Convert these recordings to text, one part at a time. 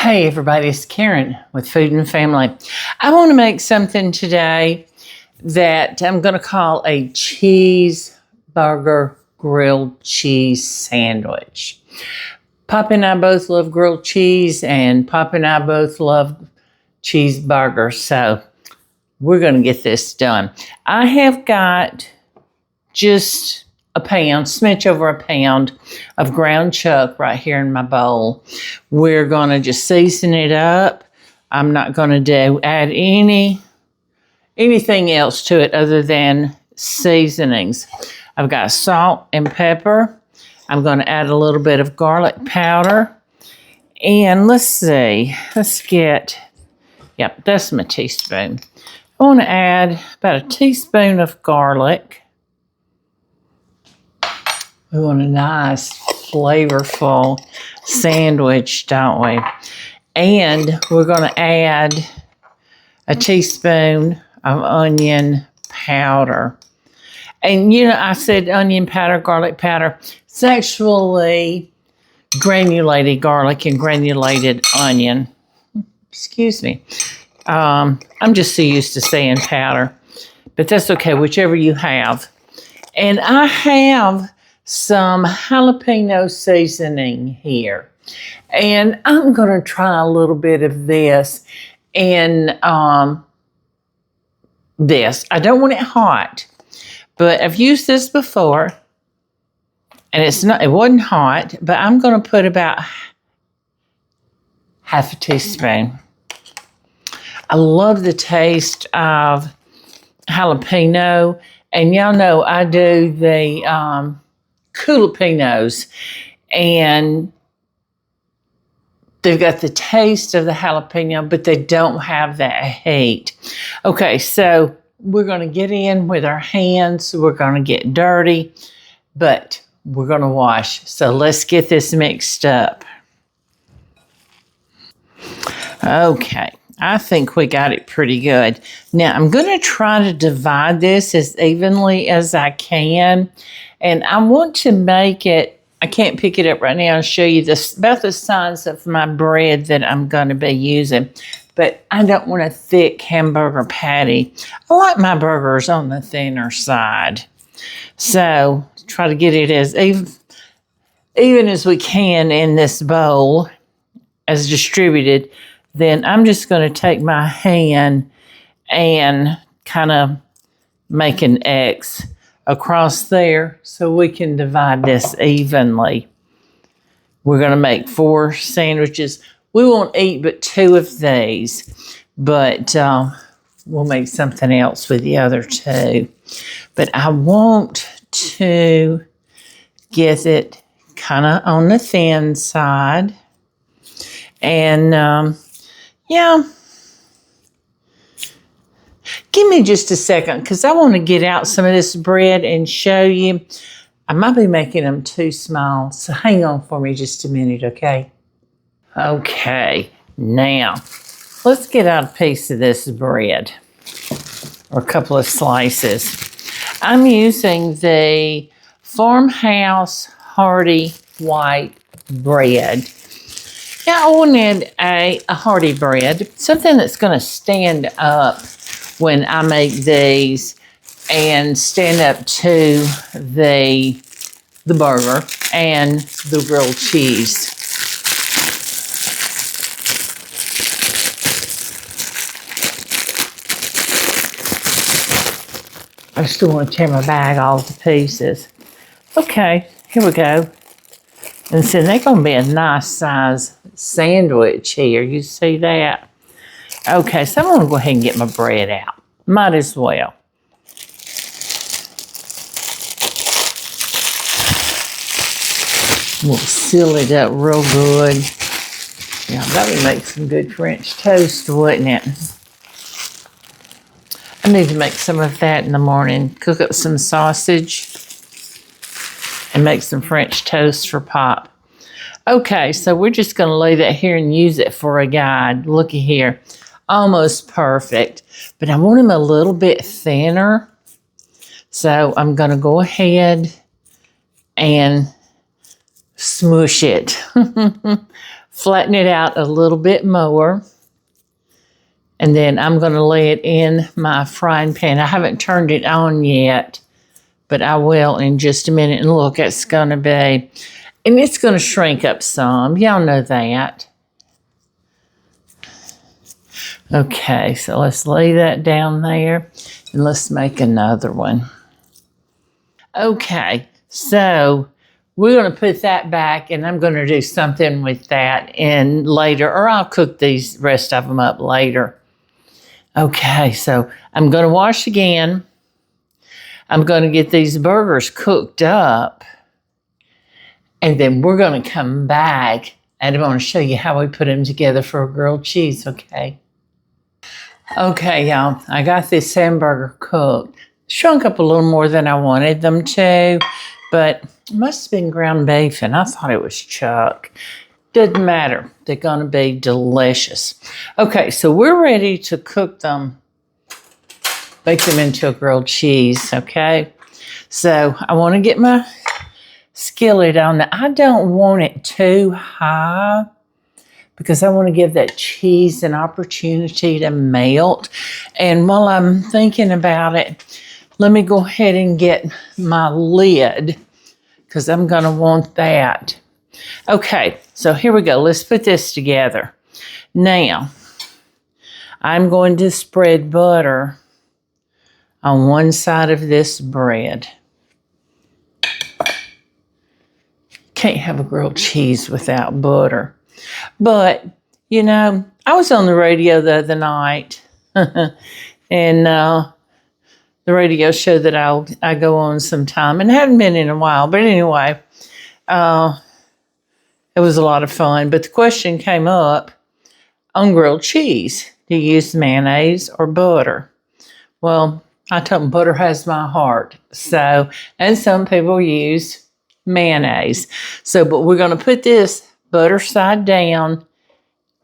Hey everybody, it's Karen with Food and Family. I want to make something today that I'm going to call a cheeseburger grilled cheese sandwich. Pop and I both love grilled cheese, and Pop and I both love cheeseburgers, so we're going to get this done. I have got just a pound, smidge over a pound of ground chuck right here in my bowl. We're going to just season it up. I'm not going to add anything else to it other than seasonings. I've got salt and pepper. I'm going to add a little bit of garlic powder. And let's see, that's my teaspoon. I want to add about a teaspoon of garlic. We want a nice, flavorful sandwich, don't we? And we're going to add a teaspoon of onion powder. And, I said onion powder, garlic powder. It's actually granulated garlic and granulated onion. Excuse me. I'm just so used to saying powder. But that's okay, whichever you have. And I have some jalapeno seasoning here. And I'm going to try a little bit of this in this. I don't want it hot, but I've used this before and it wasn't hot, but I'm going to put about half a teaspoon. I love the taste of jalapeno, and y'all know I do the jalapenos, and they've got the taste of the jalapeno, but they don't have that heat. Okay, so we're going to get in with our hands. We're going to get dirty, but we're going to wash. So let's get this mixed up. Okay, I think we got it pretty good. Now, I'm going to try to divide this as evenly as I can. And I want to make it, I can't pick it up right now and show you this, about the size of my bread that I'm going to be using. But I don't want a thick hamburger patty. I like my burgers on the thinner side. So try to get it as even as we can in this bowl, as distributed. Then I'm just going to take my hand and kind of make an X across there so we can divide this evenly. We're going to make 4 sandwiches. We won't eat but 2 of these, but we'll make something else with the other 2. But I want to get it kind of on the thin side. And give me just a second, because I want to get out some of this bread and show you. I might be making them too small, so hang on for me just a minute, okay? Okay, now let's get out a piece of this bread, or a couple of slices. I'm using the Farmhouse Hearty white bread. Now I wanted a hearty bread, something that's going to stand up when I make these and stand up to the burger and the grilled cheese. I still want to tear my bag off to pieces. Okay, here we go. And so they're going to be a nice size sandwich here. You see that? Okay, so I'm going to go ahead and get my bread out. Might as well. We'll seal it up real good. Yeah, that would make some good French toast, wouldn't it? I need to make some of that in the morning. Cook up some sausage and make some French toast for Pop. Okay, so we're just going to lay that here and use it for a guide. Looky here. Almost perfect. But I want them a little bit thinner. So I'm going to go ahead and smush it flatten it out a little bit more. And then I'm going to lay it in my frying pan. I haven't turned it on yet, but I will in just a minute. And look, it's going to be, and it's going to shrink up some. Y'all know that. Okay, so let's lay that down there, and let's make another one. Okay, so we're going to put that back, and I'm going to do something with that in later, or I'll cook these rest of them up later. Okay, so I'm going to wash again. I'm going to get these burgers cooked up, and then we're going to come back, and I'm going to show you how we put them together for a grilled cheese, okay? Okay, y'all, I got this hamburger cooked. Shrunk up a little more than I wanted them to, but it must have been ground beef, and I thought it was chuck. Doesn't matter. They're going to be delicious. Okay, so we're ready to cook them, bake them into a grilled cheese, okay? So I want to get my skillet on there. I don't want it too high because I want to give that cheese an opportunity to melt. And while I'm thinking about it, let me go ahead and get my lid because I'm going to want that. Okay, so here we go. Let's put this together. Now, I'm going to spread butter on one side of this bread. Can't have a grilled cheese without butter. But, you know, I was on the radio the other night, and the radio show that I go on sometime, and haven't been in a while. But anyway, it was a lot of fun. But the question came up on grilled cheese. Do you use mayonnaise or butter? Well, I told them butter has my heart. So, and some people use mayonnaise. So, but we're going to put this butter side down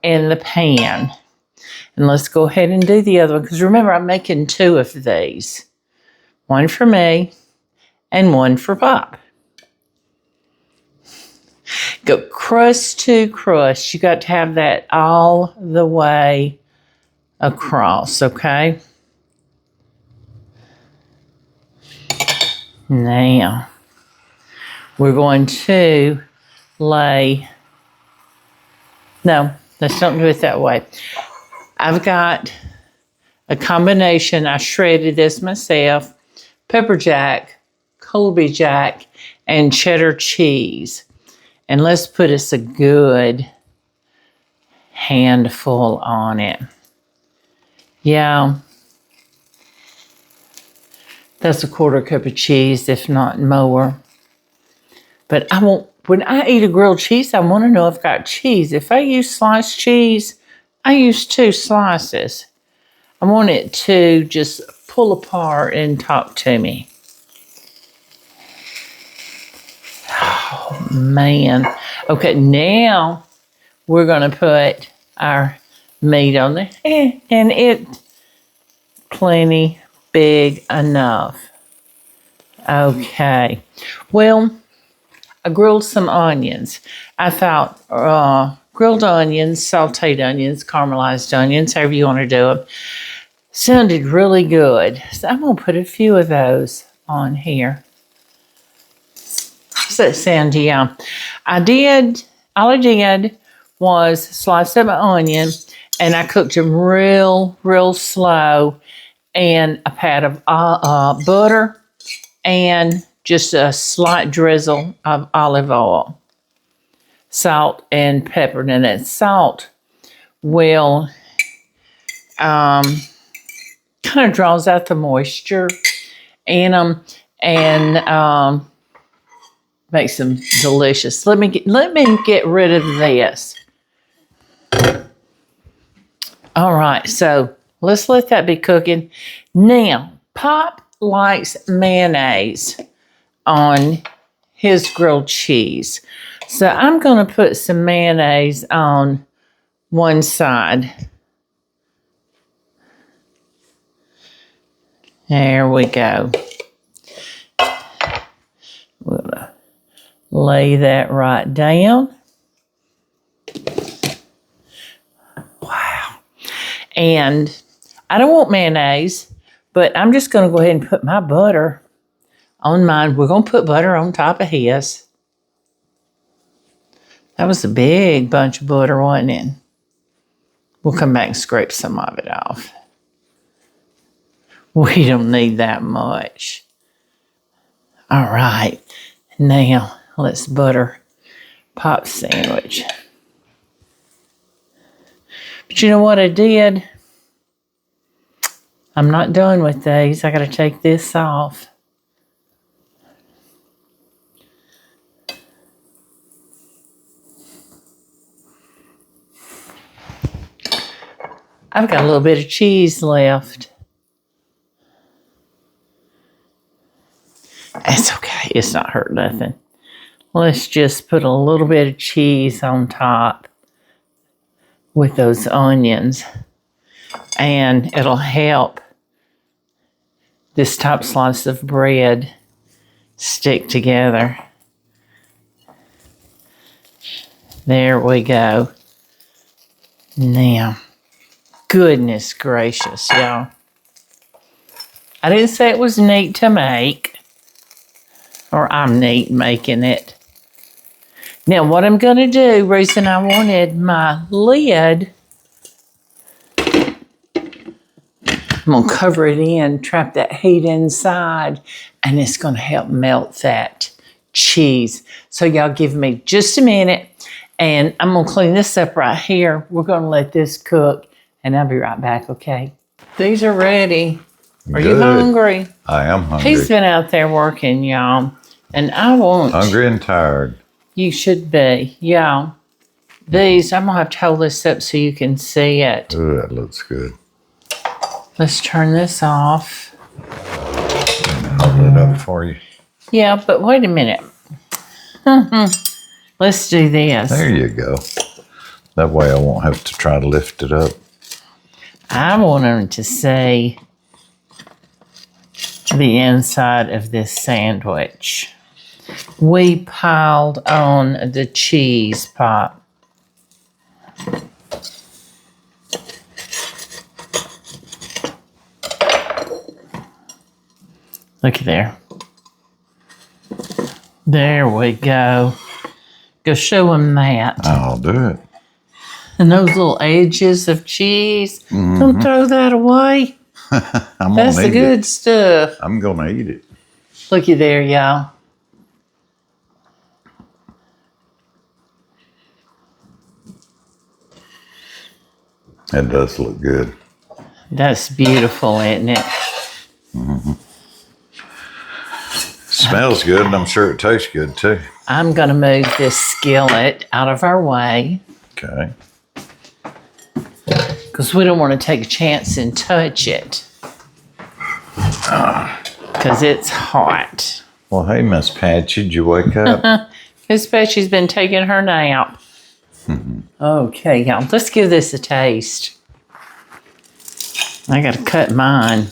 in the pan. And let's go ahead and do the other one. Because remember, I'm making two of these. One for me and one for Pop. Go crust to crust. You got to have that all the way across, okay? Now, we're going to lay... No, let's don't do it that way. I've got a combination. I shredded this myself. Pepper jack, Colby jack, and cheddar cheese. And let's put us a good handful on it. Yeah. That's a quarter cup of cheese, if not more. But I won't. When I eat a grilled cheese, I want to know if I've got cheese. If I use sliced cheese, I use 2 slices. I want it to just pull apart and talk to me. Oh, man. Okay, now we're going to put our meat on there. And it's plenty big enough. Okay. Well, I grilled some onions. I thought grilled onions, sauteed onions, caramelized onions, however you want to do them, sounded really good. So I'm going to put a few of those on here. How's that sound to you? All I did was slice up my onion, and I cooked them real slow, and a pat of butter, and just a slight drizzle of olive oil, salt, and pepper. And that salt will kind of draws out the moisture in them and makes them delicious. Let me get rid of this. All right, so let's let that be cooking. Now, Pop likes mayonnaise on his grilled cheese. So I'm going to put some mayonnaise on one side. There we go. We'll lay that right down. And I don't want mayonnaise, but I'm just going to go ahead and put my butter on mine. We're going to put butter on top of his. That was a big bunch of butter, wasn't it? We'll come back and scrape some of it off. We don't need that much. All right. Now, let's butter pop sandwich. But you know what I did? I'm not done with these. I got to take this off. I've got a little bit of cheese left. That's okay. It's not hurt nothing. Let's just put a little bit of cheese on top with those onions. And it'll help this top slice of bread stick together. There we go. Now, goodness gracious, y'all. I didn't say it was neat to make. Or I'm neat making it. Now, what I'm going to do, reason I wanted my lid, I'm going to cover it in, trap that heat inside, and it's going to help melt that cheese. So y'all give me just a minute, and I'm going to clean this up right here. We're going to let this cook, and I'll be right back, okay? These are ready. Are you hungry? I am hungry. He's been out there working, y'all. And I want... Hungry and tired. You should be, yeah. These, I'm going to have to hold this up so you can see it. Ooh, that looks good. Let's turn this off. Hold it up for you. Yeah, but wait a minute. Let's do this. There you go. That way I won't have to try to lift it up. I want them to see the inside of this sandwich. We piled on the cheese pop. Look there. There we go. Go show them that. I'll do it. And those little edges of cheese, don't throw that away. That's the good stuff. I'm going to eat it. Looky there, y'all. It does look good. That's beautiful, isn't it? Mm-hmm. Smells good, and I'm sure it tastes good, too. I'm going to move this skillet out of our way. Okay. Because we don't want to take a chance and touch it. Because it's hot. Well, hey, Miss Patchy, did you wake up? Miss Patchy's been taking her nap. Okay, y'all, let's give this a taste. I got to cut mine.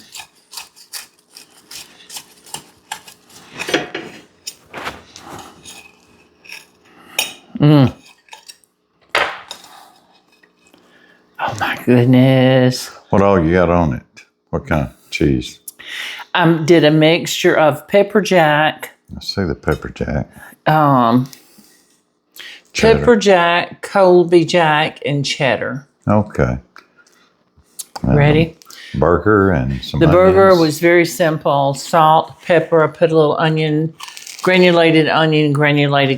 Oh my goodness. What all you got on it? What kind of cheese? Did a mixture of pepper jack. I see the pepper jack. Cheddar. Pepper jack, colby jack, and cheddar. Okay. Ready? Burger and some The onions. burger was very simple. Salt, pepper, I put a little onion, granulated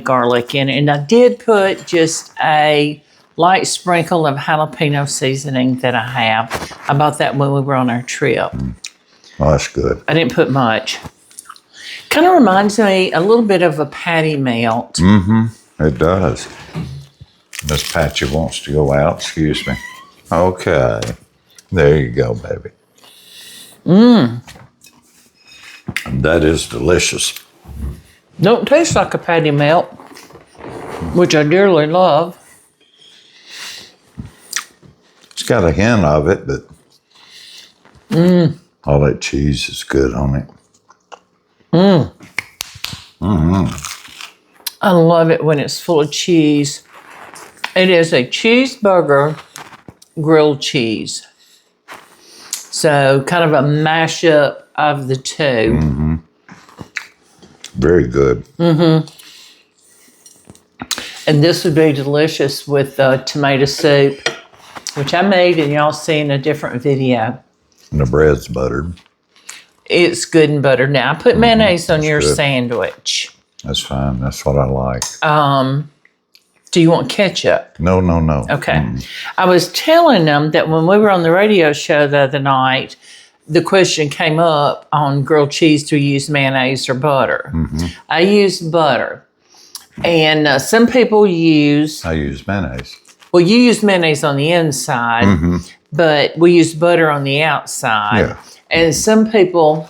garlic in it. And I did put just a light sprinkle of jalapeno seasoning that I have. I bought that when we were on our trip. Oh, that's good. I didn't put much. Kind of reminds me a little bit of a patty melt. Mm-hmm. It does. Miss Patchy wants to go out. Excuse me. Okay. There you go, baby. That is delicious. Don't taste like a patty melt, which I dearly love. It's got a hint of it, but all that cheese is good on it. I love it when it's full of cheese. It is a cheeseburger grilled cheese. So kind of a mashup of the two. Very good. And this would be delicious with tomato soup, which I made and y'all see in a different video. And the bread's buttered. It's good and buttered. Now, I put mayonnaise on your good. sandwich. That's fine. That's what I like. Do you want ketchup? No. Okay. I was telling them that when we were on the radio show the other night, the question came up on grilled cheese, do you use mayonnaise or butter? I use butter. And some people use... I use mayonnaise. Well, you use mayonnaise on the inside, but we use butter on the outside. Yeah. And some people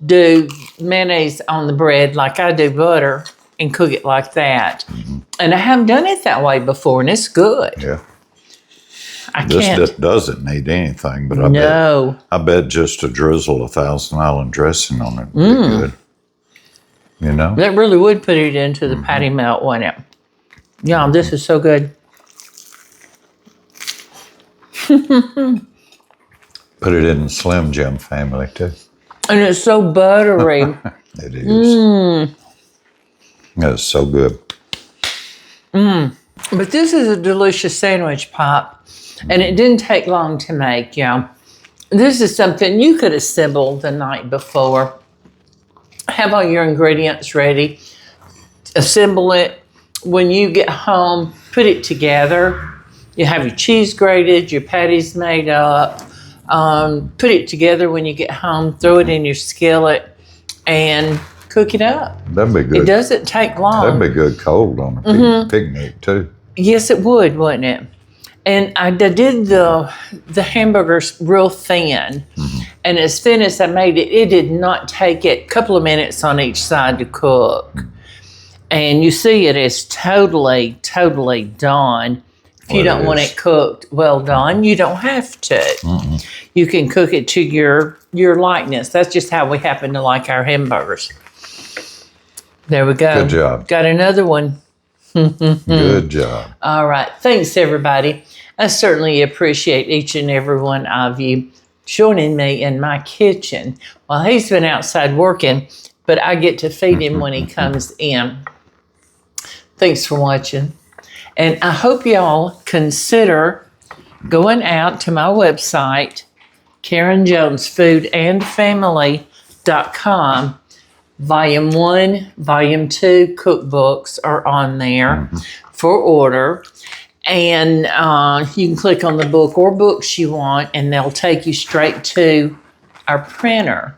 do mayonnaise on the bread like I do butter and cook it like that. And I haven't done it that way before, and it's good. Yeah. I This can't. doesn't need anything, but I bet just a drizzle of Thousand Island dressing on it would be good. You know? That really would put it into the patty melt, wouldn't it? Yeah, this is so good. Put it in the Slim Jim family, too. And it's so buttery. It is. It's so good. But this is a delicious sandwich, Pop. And it didn't take long to make, y'all. This is something you could assemble the night before. Have all your ingredients ready. Assemble it. When you get home, put it together. You have your cheese grated, your patties made up. Put it together when you get home. Throw it in your skillet and cook it up. That'd be good. It doesn't take long. That'd be good cold on a picnic, too. Yes, it would, wouldn't it? And I did the hamburgers real thin. And as thin as I made it, it did not take it a couple of minutes on each side to cook. And you see it is totally, totally done. If you don't want it cooked well done, you don't have to. You can cook it to your likeness. That's just how we happen to like our hamburgers. There we go. Good job. Got another one. Good job. All right. Thanks, everybody. I certainly appreciate each and every one of you joining me in my kitchen. Well, he's been outside working, but I get to feed him when he comes in. Thanks for watching. And I hope y'all consider going out to my website, KarenJonesFoodAndFamily.com. Volume 1, Volume 2 cookbooks are on there for order. And you can click on the book or books you want, and they'll take you straight to our printer.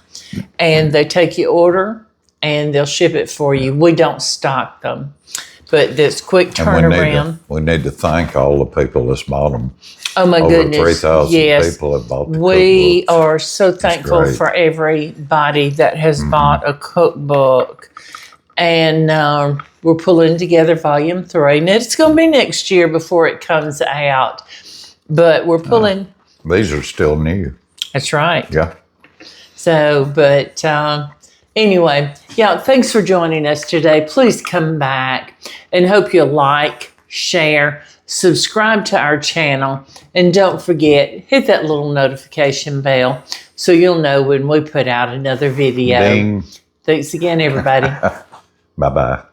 And they take your order, and they'll ship it for you. We don't stock them. But this quick turnaround. We need to thank all the people that's bought them. Oh, my goodness. Over 3,000 people have bought the cookbooks. We are so thankful for everybody that has bought a cookbook. And we're pulling together Volume 3. And it's going to be next year before it comes out. But we're pulling. These are still new. That's right. Yeah. So, but anyway, yeah, thanks for joining us today. Please come back and hope you'll like, share, subscribe to our channel, and don't forget, hit that little notification bell so you'll know when we put out another video. Ding. Thanks again, everybody. Bye-bye.